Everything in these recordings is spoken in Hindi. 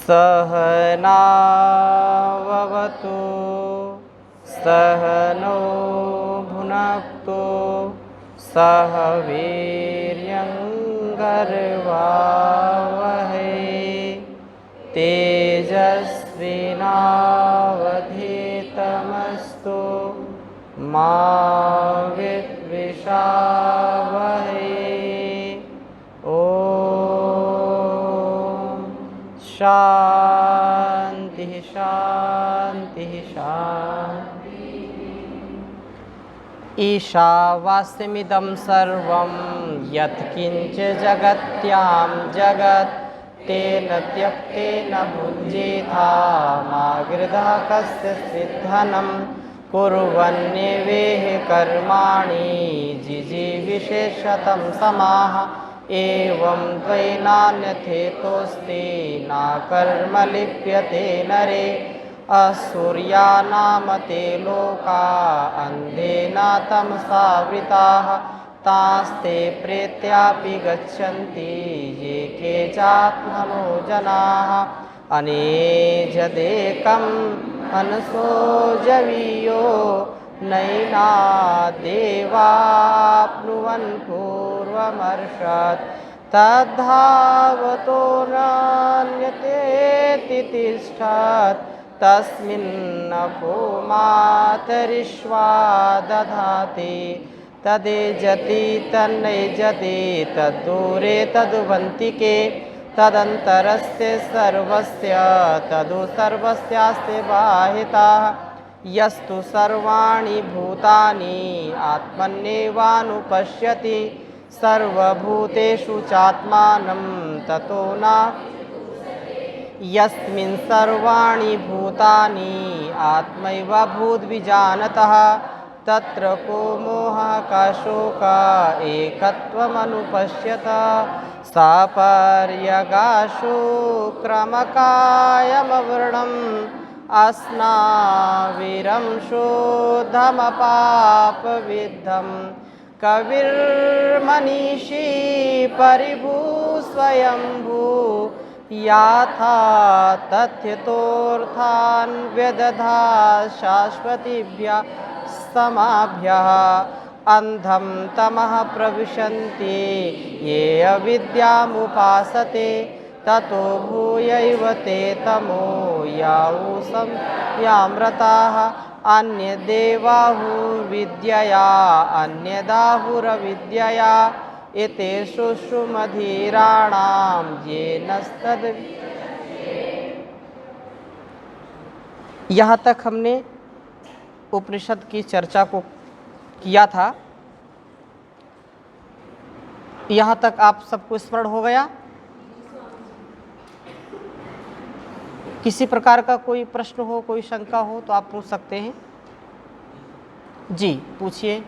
सहनाववतु सहनो भुनक्तु सह वीर्यङ्करवावहै तेजस्विनावधीतमस्तु मा विद्विषावहै। ओम शांति शांति शांति। ईशावास्यमिदं सर्वं यत्किञ्च जगत्यां जगत् तेन त्यक्तेन भुञ्जीथा मा गृधः कस्यचित् धनं कुर्वन्नेवेह कर्माणि जिजीविषेशतं समाः एवं द्वैनान्यथेतोऽस्ति न कर्म लिप्यते नरे असुर्यानामते लोका अन्धेन तमसा वृताः तास्ते प्रेत्यापि गच्छन्ति ये केचात्मनो जनाः अनेजदेकं मनसो जवीयो नैना देवाप्नुवन् पूर्वमर्षत् तद्धावतो नान्यतेति तिष्ठत् तस्मिन्नपो मातरिश्वा दधाति तदेजति तन्नेजति तद्दूरे तद्वन्तिके तदन्तरस्य सर्वस्य तदु सर्वस्यास्ते बाहिताः यस्तु सर्वाणि भूतानि आत्मन्येवानुपश्यति सर्वभूतेषु चात्मानं ततो न यस्मिन् सर्वाणि भूतानि आत्मैव भूद्विजानतः तत्र को मोहः का शोकः एकत्वमनुपश्यत सापर्यगाशो क्रमकायमवर्णम् अस्नाविरं शोधमपापविद्धं कविर्मनीषी परिभू स्वयंभू याथा तथ्यतोऽर्थान् व्यदधा शाश्वतीभ्यः समाभ्यः अंधं तमः प्रविशन्ति ये अविद्यामुपासते ततो भूयैव ते तमो यावुसं याम्रताः अन्यदेवाहुर्विद्यया अन्यदाहुरविद्यया एतेषु सुमधीराणां येनस्तद्। यहाँ तक हमने उपनिषद की चर्चा को किया था। यहाँ तक आप सबको स्मरण हो गया? किसी प्रकार का कोई प्रश्न हो, कोई शंका हो तो आप पूछ सकते हैं। जी पूछिए।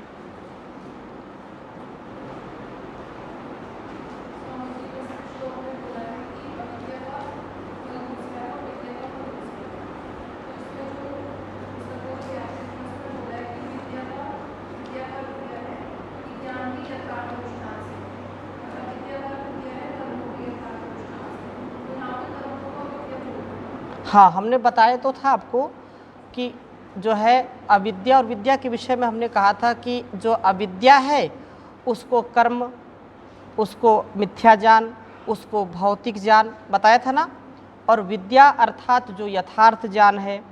हाँ, हमने बताया तो था आपको कि जो है अविद्या और विद्या के विषय में हमने कहा था कि जो अविद्या है उसको कर्म, उसको मिथ्या ज्ञान, उसको भौतिक ज्ञान बताया था ना। और विद्या अर्थात जो यथार्थ ज्ञान है,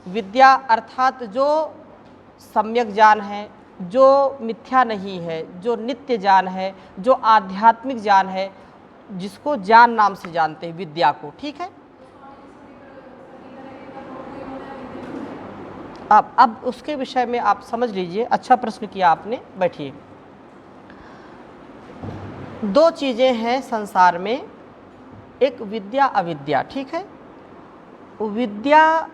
विद्या अर्थात जो सम्यक ज्ञान है, जो मिथ्या नहीं है, जो नित्य ज्ञान है, जो आध्यात्मिक ज्ञान है, जिसको ज्ञान नाम से जानते हैं विद्या को। ठीक है, अब उसके विषय में आप समझ लीजिए। अच्छा प्रश्न किया आपने, बैठिए। दो चीज़ें हैं संसार में, एक विद्या अविद्या। ठीक है, विद्या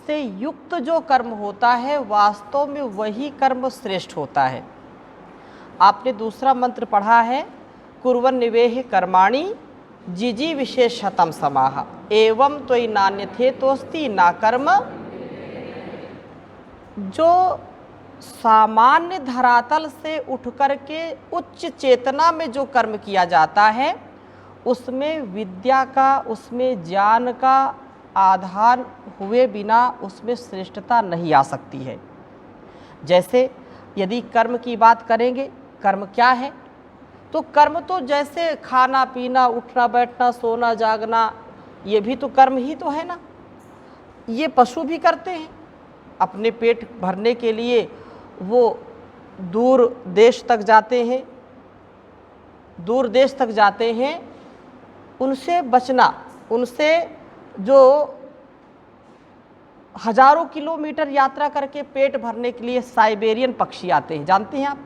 से युक्त जो कर्म होता है वास्तव में वही कर्म श्रेष्ठ होता है। आपने दूसरा मंत्र पढ़ा है, कुर्वन्निवेह कर्माणि जिजी विशेषतम समाह एवं त्वयि नान्यथेतोस्ति ना कर्म। जो सामान्य धरातल से उठ कर के उच्च चेतना में जो कर्म किया जाता है उसमें विद्या का, उसमें ज्ञान का आधार हुए बिना उसमें श्रेष्ठता नहीं आ सकती है। जैसे यदि कर्म की बात करेंगे, कर्म क्या है? तो कर्म तो जैसे खाना पीना, उठना बैठना, सोना जागना, ये भी तो कर्म ही तो है ना। ये पशु भी करते हैं, अपने पेट भरने के लिए वो दूर देश तक जाते हैं, दूर देश तक जाते हैं। उनसे बचना, उनसे जो हजारों किलोमीटर यात्रा करके पेट भरने के लिए साइबेरियन पक्षी आते हैं, जानते हैं आप।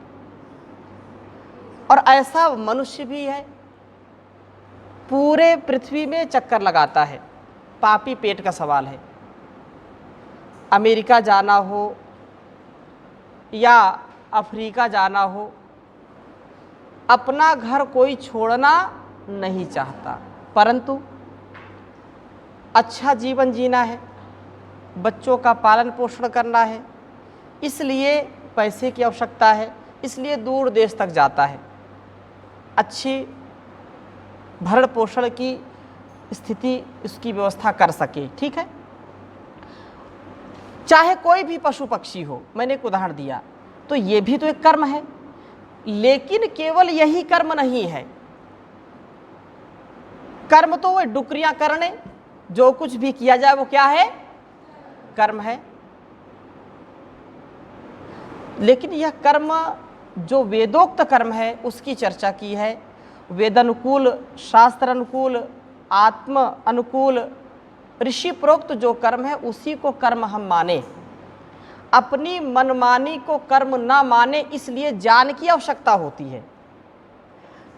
और ऐसा मनुष्य भी है, पूरे पृथ्वी में चक्कर लगाता है। पापी पेट का सवाल है। अमेरिका जाना हो या अफ्रीका जाना हो, अपना घर कोई छोड़ना नहीं चाहता, परंतु अच्छा जीवन जीना है, बच्चों का पालन पोषण करना है, इसलिए पैसे की आवश्यकता है, इसलिए दूर देश तक जाता है, अच्छी भरण पोषण की स्थिति उसकी व्यवस्था कर सके। ठीक है, चाहे कोई भी पशु पक्षी हो, मैंने एक उदाहरण दिया, तो ये भी तो एक कर्म है। लेकिन केवल यही कर्म नहीं है। कर्म तो वो डुकरियां करने, जो कुछ भी किया जाए वो क्या है? कर्म है। लेकिन यह कर्म जो वेदोक्त कर्म है उसकी चर्चा की है। वेदानुकूल, शास्त्र अनुकूल, आत्म अनुकूल, ऋषि प्रोक्त जो कर्म है उसी को कर्म हम माने। अपनी मनमानी को कर्म ना माने, इसलिए ज्ञान की आवश्यकता होती है।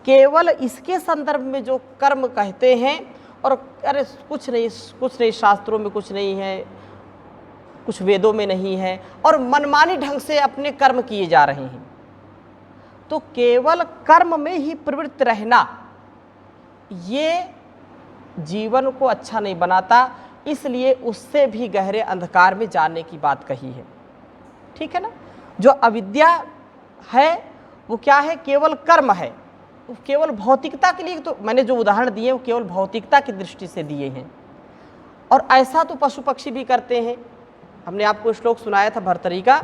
केवल इसके संदर्भ में जो कर्म कहते हैं, और अरे कुछ नहीं शास्त्रों में कुछ नहीं है, कुछ वेदों में नहीं है, और मनमानी ढंग से अपने कर्म किए जा रहे हैं, तो केवल कर्म में ही प्रवृत्त रहना ये जीवन को अच्छा नहीं बनाता। इसलिए उससे भी गहरे अंधकार में जाने की बात कही है। ठीक है ना। जो अविद्या है वो क्या है? केवल कर्म है, वो केवल भौतिकता के लिए। तो मैंने जो उदाहरण दिए वो केवल भौतिकता की दृष्टि से दिए हैं, और ऐसा तो पशु पक्षी भी करते हैं। हमने आपको श्लोक सुनाया था भर्तरी का,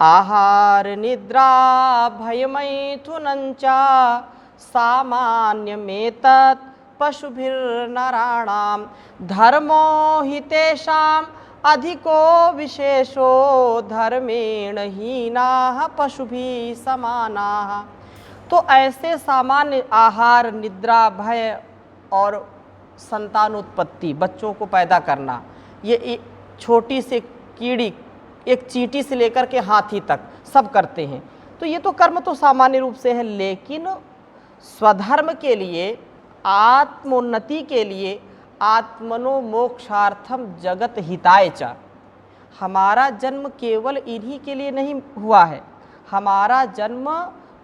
आहार निद्रा भयमैथुनंचा सामान्यमेतत् पशुभिर्नराणाम धर्मो हि तेषाम अधिको विशेषो धर्मेण हीनाः पशुभिः समानाः। तो ऐसे सामान्य आहार, निद्रा, भय और संतानोत्पत्ति, बच्चों को पैदा करना, ये छोटी से कीड़ी, एक चींटी से लेकर के हाथी तक सब करते हैं। तो ये तो कर्म तो सामान्य रूप से है। लेकिन स्वधर्म के लिए, आत्मोन्नति के लिए, आत्मनो मोक्षार्थम जगत हिताय च, हमारा जन्म केवल इन्हीं के लिए नहीं हुआ है। हमारा जन्म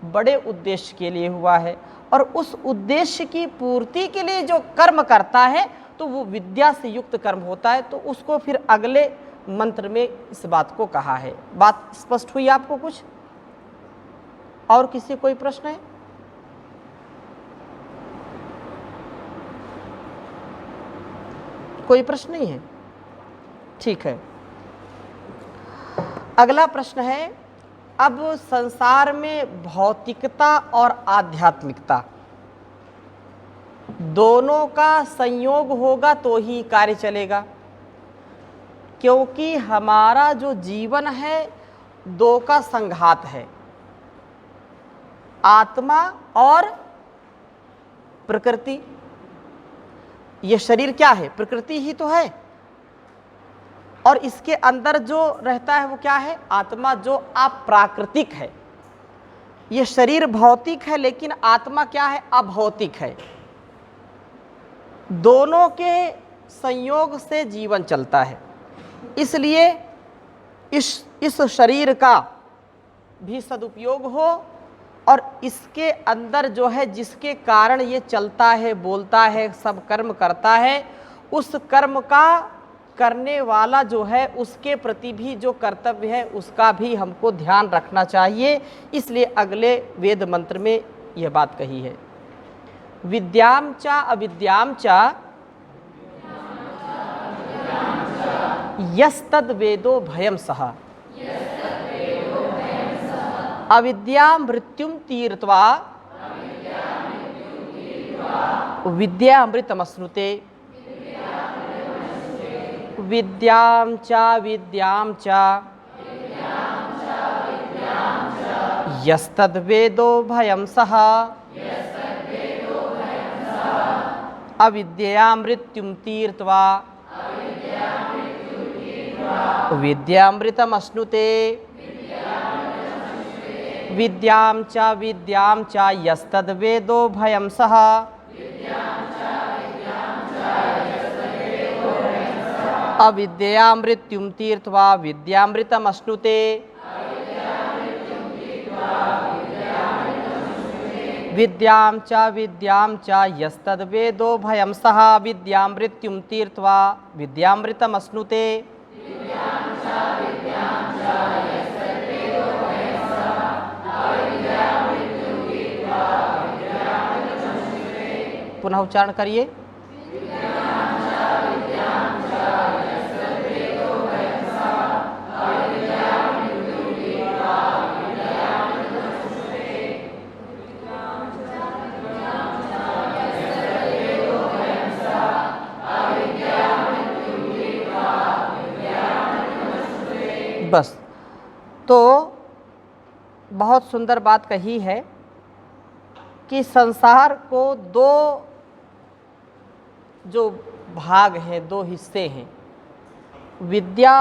बड़े उद्देश्य के लिए हुआ है, और उस उद्देश्य की पूर्ति के लिए जो कर्म करता है तो वो विद्या से युक्त कर्म होता है। तो उसको फिर अगले मंत्र में इस बात को कहा है। बात स्पष्ट हुई आपको? कुछ और किसी कोई प्रश्न है? कोई प्रश्न नहीं है? ठीक है। अगला प्रश्न है, अब संसार में भौतिकता और आध्यात्मिकता दोनों का संयोग होगा तो ही कार्य चलेगा, क्योंकि हमारा जो जीवन है दो का संघात है, आत्मा और प्रकृति। ये शरीर क्या है? प्रकृति ही तो है, और इसके अंदर जो रहता है वो क्या है? आत्मा, जो अप्राकृतिक है। ये शरीर भौतिक है, लेकिन आत्मा क्या है? अभौतिक है। दोनों के संयोग से जीवन चलता है। इसलिए इस शरीर का भी सदुपयोग हो, और इसके अंदर जो है जिसके कारण ये चलता है, बोलता है, सब कर्म करता है, उस कर्म का करने वाला जो है उसके प्रति भी जो कर्तव्य है उसका भी हमको ध्यान रखना चाहिए। इसलिए अगले वेद मंत्र में यह बात कही है, विद्याम च अविद्याम च यस्तद वेदो भयम सह अविद्या मृत्युम तीर्त्वा विद्यामृतमश्नुते विद्यां च यस्तद वेदो भयम सह अविद्या मृत्युम तीर्त्वा विद्यामृतमश्नुते विद्यां च यस्तद वेदो भयम सह अविद्या मृत्युम तीर्त्वा विद्यामृतमश्नुते विद्यां च यस्तद वेदो भयम सह विद्यां मृत्युम तीर्त्वा विद्यामृतमश्नुते पुनः उच्चारण करिए। बस, तो बहुत सुंदर बात कही है कि संसार को दो जो भाग हैं, दो हिस्से हैं, विद्या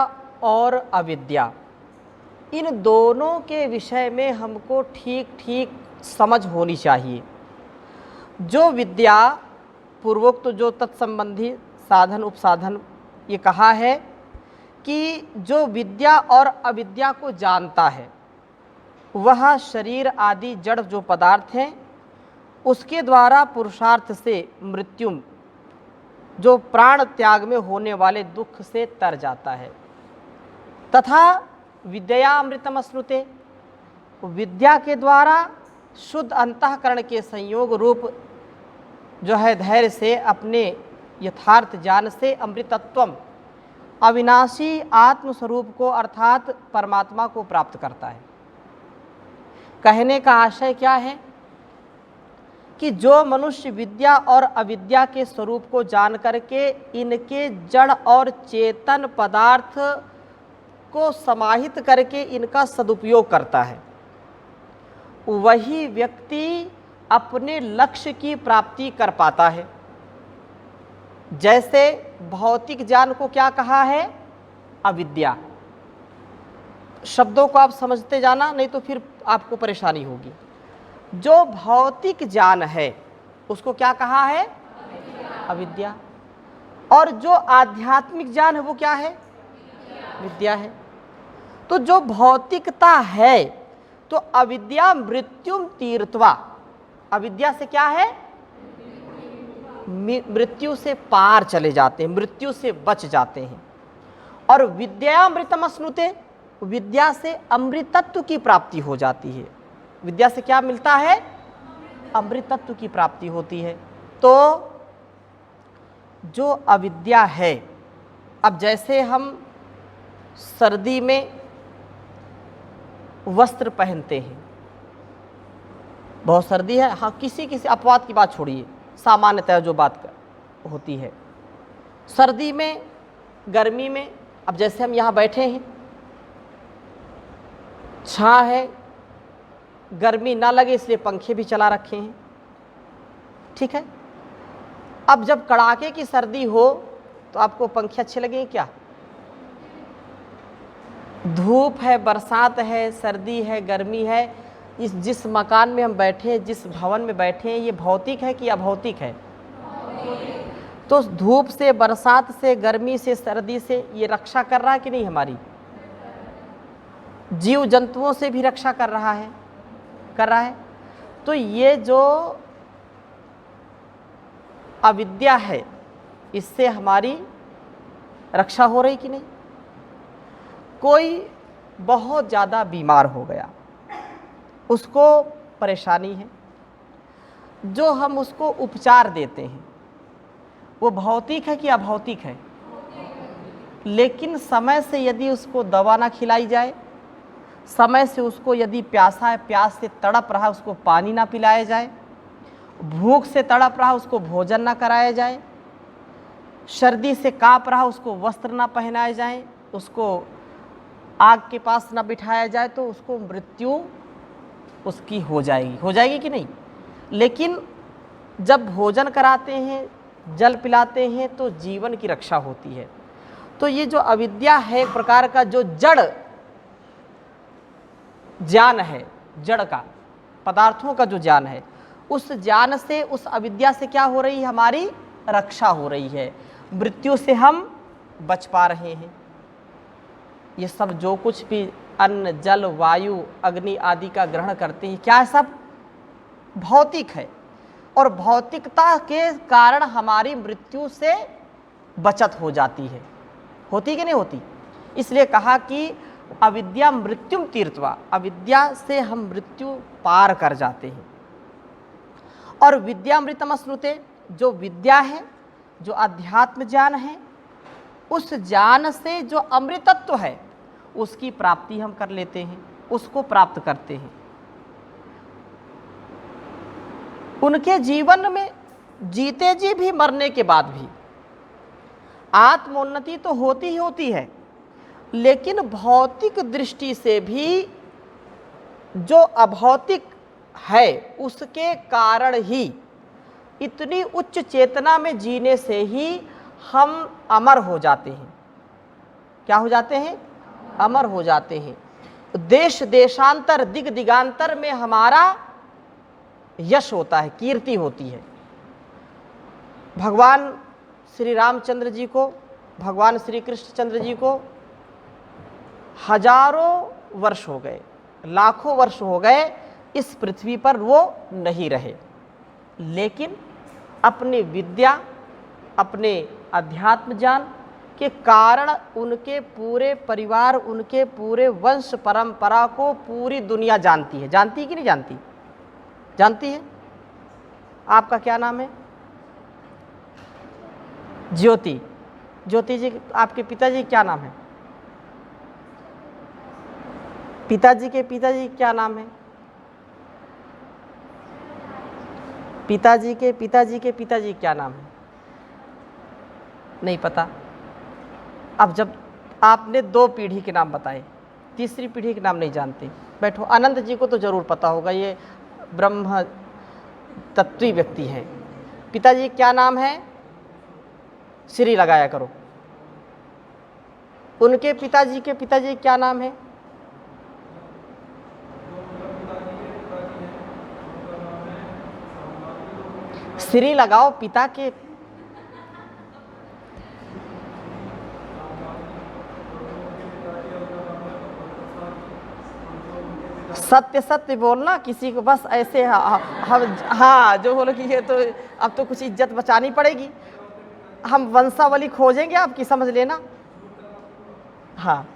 और अविद्या। इन दोनों के विषय में हमको ठीक ठीक समझ होनी चाहिए। जो विद्या पूर्वोक्त जो तत्संबंधी साधन उपसाधन ये कहा है कि जो विद्या और अविद्या को जानता है वह शरीर आदि जड़ जो पदार्थ हैं उसके द्वारा पुरुषार्थ से मृत्युम जो प्राण त्याग में होने वाले दुख से तर जाता है, तथा विद्या अमृतमश्नुते विद्या के द्वारा शुद्ध अंतःकरण के संयोग रूप जो है धैर्य से अपने यथार्थ ज्ञान से अमृतत्वम अविनाशी आत्मस्वरूप को अर्थात परमात्मा को प्राप्त करता है। कहने का आशय क्या है कि जो मनुष्य विद्या और अविद्या के स्वरूप को जान करके इनके जड़ और चेतन पदार्थ को समाहित करके इनका सदुपयोग करता है, वही व्यक्ति अपने लक्ष्य की प्राप्ति कर पाता है। जैसे भौतिक ज्ञान को क्या कहा है? अविद्या। शब्दों को आप समझते जाना, नहीं तो फिर आपको परेशानी होगी। जो भौतिक ज्ञान है उसको क्या कहा है? अविद्या। और जो आध्यात्मिक ज्ञान है वो क्या है? विद्या है। तो जो भौतिकता है तो अविद्या मृत्युम तीर्त्वा, अविद्या से क्या है? मृत्यु से पार चले जाते हैं, मृत्यु से बच जाते हैं। और विद्या अमृतमश्नुते, विद्या से अमृतत्व की प्राप्ति हो जाती है। विद्या से क्या मिलता है? अमृतत्व की प्राप्ति होती है। तो जो अविद्या है, अब जैसे हम सर्दी में वस्त्र पहनते हैं, बहुत सर्दी है, हाँ किसी किसी अपवाद की बात छोड़िए, सामान्यतः जो बात होती है सर्दी में, गर्मी में, अब जैसे हम यहाँ बैठे हैं, छां है, गर्मी ना लगे इसलिए पंखे भी चला रखे हैं, ठीक है। अब जब कड़ाके की सर्दी हो तो आपको पंखे अच्छे लगेंगे क्या? धूप है, बरसात है, सर्दी है, गर्मी है, इस जिस मकान में हम बैठे हैं, जिस भवन में बैठे हैं, ये भौतिक है कि अभौतिक है? तो धूप से, बरसात से, गर्मी से, सर्दी से ये रक्षा कर रहा है कि नहीं? हमारी जीव जंतुओं से भी रक्षा कर रहा है, कर रहा है। तो ये जो अविद्या है इससे हमारी रक्षा हो रही कि नहीं? कोई बहुत ज़्यादा बीमार हो गया, उसको परेशानी है, जो हम उसको उपचार देते हैं वो भौतिक है कि अभौतिक है? लेकिन समय से यदि उसको दवा ना खिलाई जाए, समय से उसको यदि प्यासा है, प्यास से तड़प रहा है, उसको पानी ना पिलाया जाए, भूख से तड़प रहा उसको भोजन ना कराया जाए, सर्दी से काँप रहा उसको वस्त्र ना पहनाए जाए, उसको आग के पास ना बिठाया जाए, तो उसको मृत्यु उसकी हो जाएगी कि नहीं। लेकिन जब भोजन कराते हैं, जल पिलाते हैं, तो जीवन की रक्षा होती है। तो ये जो अविद्या है, एक प्रकार का जो जड़ ज्ञान है, जड़ का, पदार्थों का जो ज्ञान है, उस ज्ञान से, उस अविद्या से क्या हो रही है, हमारी रक्षा हो रही है, मृत्यु से हम बच पा रहे हैं। ये सब जो कुछ भी अन्न, जल, वायु, अग्नि आदि का ग्रहण करते हैं, क्या है, सब भौतिक है, और भौतिकता के कारण हमारी मृत्यु से बचत हो जाती है। होती कि नहीं होती। इसलिए कहा कि अविद्या मृत्युम तीर्थवा, अविद्या से हम मृत्यु पार कर जाते हैं। और विद्यामृतम अश्नुते, जो विद्या है, जो अध्यात्म ज्ञान है, उस ज्ञान से जो अमृतत्व है उसकी प्राप्ति हम कर लेते हैं, उसको प्राप्त करते हैं। उनके जीवन में जीते जी भी, मरने के बाद भी आत्मोन्नति तो होती ही होती है, लेकिन भौतिक दृष्टि से भी जो अभौतिक है उसके कारण ही, इतनी उच्च चेतना में जीने से ही हम अमर हो जाते हैं। क्या हो जाते हैं, अमर हो जाते हैं। देश देशांतर, दिग दिगांतर में हमारा यश होता है, कीर्ति होती है। भगवान श्री रामचंद्र जी को, भगवान श्री कृष्णचंद्र जी को हजारों वर्ष हो गए, लाखों वर्ष हो गए, इस पृथ्वी पर वो नहीं रहे, लेकिन अपनी विद्या, अपने अध्यात्म ज्ञान के कारण उनके पूरे परिवार, उनके पूरे वंश परंपरा को पूरी दुनिया जानती है। जानती है कि नहीं जानती? जानती है। आपका क्या नाम है? ज्योति। ज्योति जी, आपके पिताजी क्या नाम है? पिताजी के पिताजी क्या नाम है? पिताजी के पिताजी के पिताजी क्या नाम है? नहीं पता। अब जब आपने 2 पीढ़ी के नाम बताए, तीसरी पीढ़ी के नाम नहीं जानते। बैठो। आनंद जी को तो जरूर पता होगा, ये ब्रह्म तत्वी व्यक्ति हैं। पिताजी क्या नाम है? श्री लगाया करो। उनके पिताजी के पिताजी क्या नाम है? श्री लगाओ। पिता के सत्य सत्य बोलना, किसी को बस ऐसे हाँ जो बोलो कि ये तो अब तो कुछ इज्जत बचानी पड़ेगी, हम वंशावली खोजेंगे आपकी, समझ लेना। हाँ,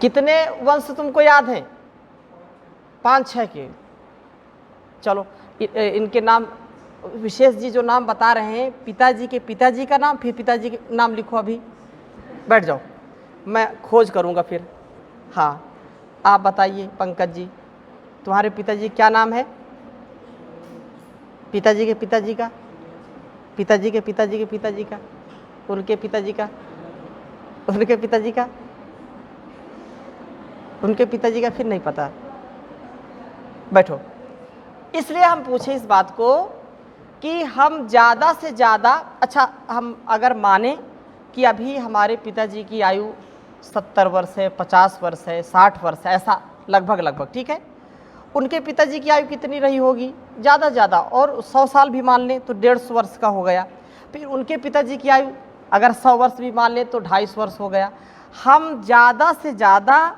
कितने वंश तुमको याद है? 5-6 के। चलो इनके नाम, विशेष जी जो नाम बता रहे हैं, पिताजी के पिताजी का नाम, फिर पिताजी के नाम लिखो। अभी बैठ जाओ, मैं खोज करूँगा फिर। हाँ, आप बताइए पंकज जी, तुम्हारे पिताजी क्या नाम है? पिताजी के पिताजी का, पिताजी के पिताजी के पिताजी का, उनके पिताजी का, उनके पिताजी का, उनके पिताजी का फिर नहीं पता। बैठो। इसलिए हम पूछे इस बात को कि हम ज़्यादा से ज़्यादा, अच्छा हम अगर माने कि अभी हमारे पिताजी की आयु 70 वर्ष है, 50 वर्ष है, 60 वर्ष है, ऐसा लगभग, ठीक है। उनके पिताजी की आयु कितनी रही होगी? ज़्यादा, और 100 साल भी मान लें तो 150 वर्ष का हो गया। फिर उनके पिताजी की आयु अगर 100 वर्ष भी मान लें तो 250 वर्ष हो गया। हम ज़्यादा से ज़्यादा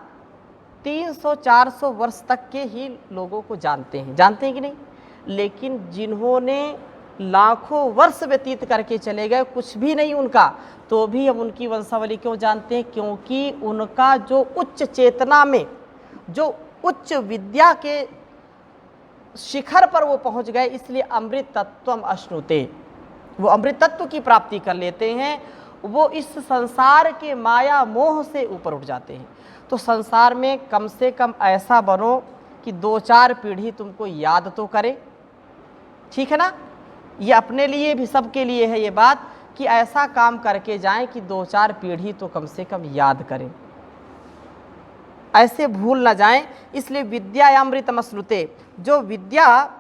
300-400 वर्ष तक के ही लोगों को जानते हैं कि नहीं? लेकिन जिन्होंने लाखों वर्ष व्यतीत करके चले गए, कुछ भी नहीं उनका, तो भी हम उनकी वंशावली क्यों जानते हैं? क्योंकि उनका जो उच्च चेतना में, जो उच्च विद्या के शिखर पर वो पहुंच गए, इसलिए अमृत तत्वम अश्नुते, वो अमृत तत्व की प्राप्ति कर लेते हैं, वो इस संसार के माया मोह से ऊपर उठ जाते हैं। तो संसार में कम से कम ऐसा बनो कि 2-4 पीढ़ी तुमको याद तो करे, ठीक है ना। ये अपने लिए भी, सबके लिए है ये बात कि ऐसा काम करके जाएं कि 2-4 पीढ़ी तो कम से कम याद करें, ऐसे भूल ना जाएं। इसलिए विद्या अमृतमश्नुते, जो विद्या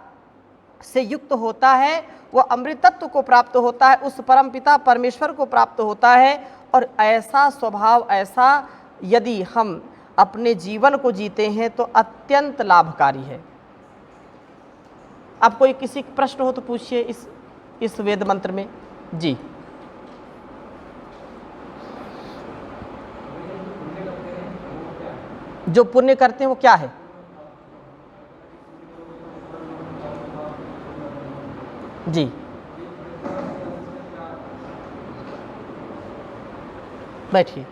से युक्त होता है वह अमृतत्व को प्राप्त होता है, उस परमपिता परमेश्वर को प्राप्त होता है। और ऐसा स्वभाव, ऐसा यदि हम अपने जीवन को जीते हैं तो अत्यंत लाभकारी है। अब कोई किसी प्रश्न हो तो पूछिए इस वेद मंत्र में जी। जो पुण्य करते हैं वो क्या है? जी, बैठिए।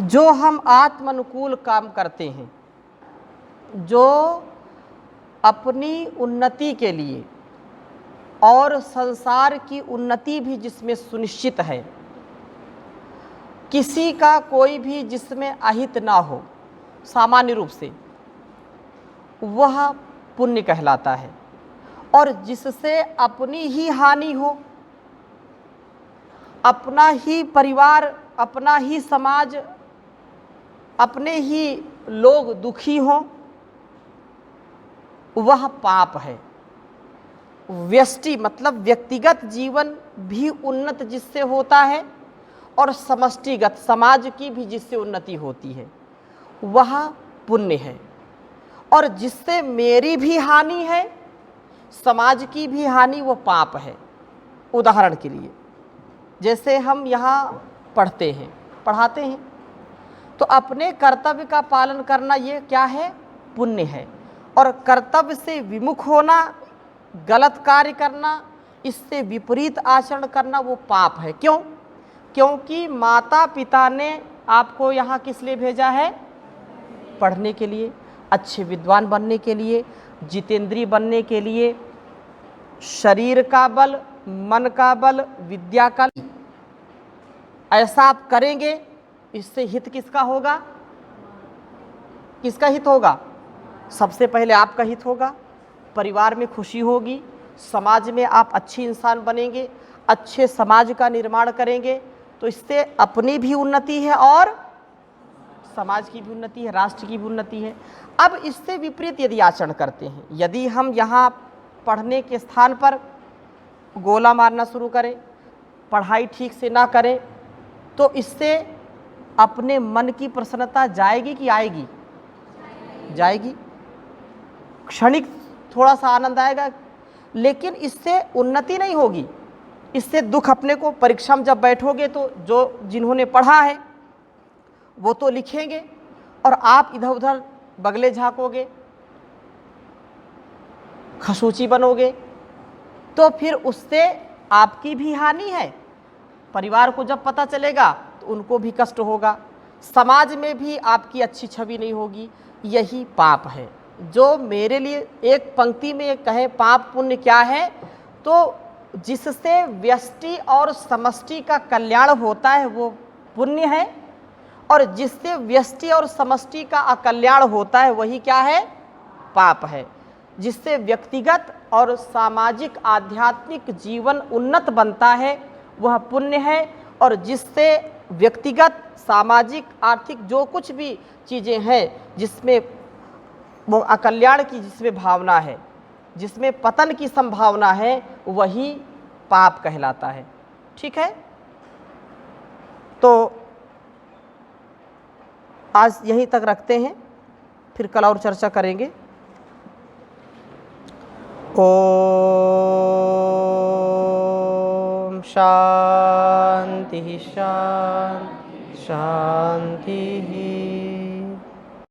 जो हम आत्मानुकूल काम करते हैं, जो अपनी उन्नति के लिए और संसार की उन्नति भी जिसमें सुनिश्चित है, किसी का कोई भी जिसमें अहित ना हो, सामान्य रूप से वह पुण्य कहलाता है। और जिससे अपनी ही हानि हो, अपना ही परिवार, अपना ही समाज, अपने ही लोग दुखी हों, वह पाप है। व्यष्टि मतलब व्यक्तिगत जीवन भी उन्नत जिससे होता है और समष्टिगत समाज की भी जिससे उन्नति होती है वह पुण्य है। और जिससे मेरी भी हानि है, समाज की भी हानि, वो पाप है। उदाहरण के लिए जैसे हम यहाँ पढ़ते हैं, पढ़ाते हैं, तो अपने कर्तव्य का पालन करना ये क्या है? पुण्य है। और कर्तव्य से विमुख होना, गलत कार्य करना, इससे विपरीत आचरण करना वो पाप है। क्यों? क्योंकि माता पिता ने आपको यहाँ किस लिए भेजा है? पढ़ने के लिए, अच्छे विद्वान बनने के लिए, जितेंद्रिय बनने के लिए, शरीर का बल, मन का बल, विद्या का। ऐसा आप करेंगे, इससे हित किसका होगा? किसका हित होगा? सबसे पहले आपका हित होगा, परिवार में खुशी होगी, समाज में आप अच्छे इंसान बनेंगे, अच्छे समाज का निर्माण करेंगे, तो इससे अपनी भी उन्नति है और समाज की भी उन्नति है, राष्ट्र की भी उन्नति है। अब इससे विपरीत यदि आचरण करते हैं, यदि हम यहाँ पढ़ने के स्थान पर गोला मारना शुरू करें, पढ़ाई ठीक से ना करें, तो इससे अपने मन की प्रसन्नता जाएगी कि आएगी? जाएगी। क्षणिक थोड़ा सा आनंद आएगा, लेकिन इससे उन्नति नहीं होगी। इससे दुख अपने को, परीक्षा में जब बैठोगे तो जो जिन्होंने पढ़ा है वो तो लिखेंगे और आप इधर उधर बगले झाँकोगे, खसूची बनोगे, तो फिर उससे आपकी भी हानि है। परिवार को जब पता चलेगा तो उनको भी कष्ट होगा, समाज में भी आपकी अच्छी छवि नहीं होगी। यही पाप है। जो मेरे लिए एक पंक्ति में कहे पाप पुण्य क्या है, तो जिससे व्यष्टि और समष्टि का कल्याण होता है वो पुण्य है, और जिससे व्यष्टि और समष्टि का अकल्याण होता है वही क्या है? पाप है। जिससे व्यक्तिगत और सामाजिक आध्यात्मिक जीवन उन्नत बनता है वह पुण्य है, और जिससे व्यक्तिगत, सामाजिक, आर्थिक जो कुछ भी चीज़ें हैं जिसमें वो अकल्याण की जिसमें भावना है, जिसमें पतन की संभावना है, वही पाप कहलाता है। ठीक है, तो आज यहीं तक रखते हैं, फिर कल और चर्चा करेंगे। ओम शांति शांति शांति।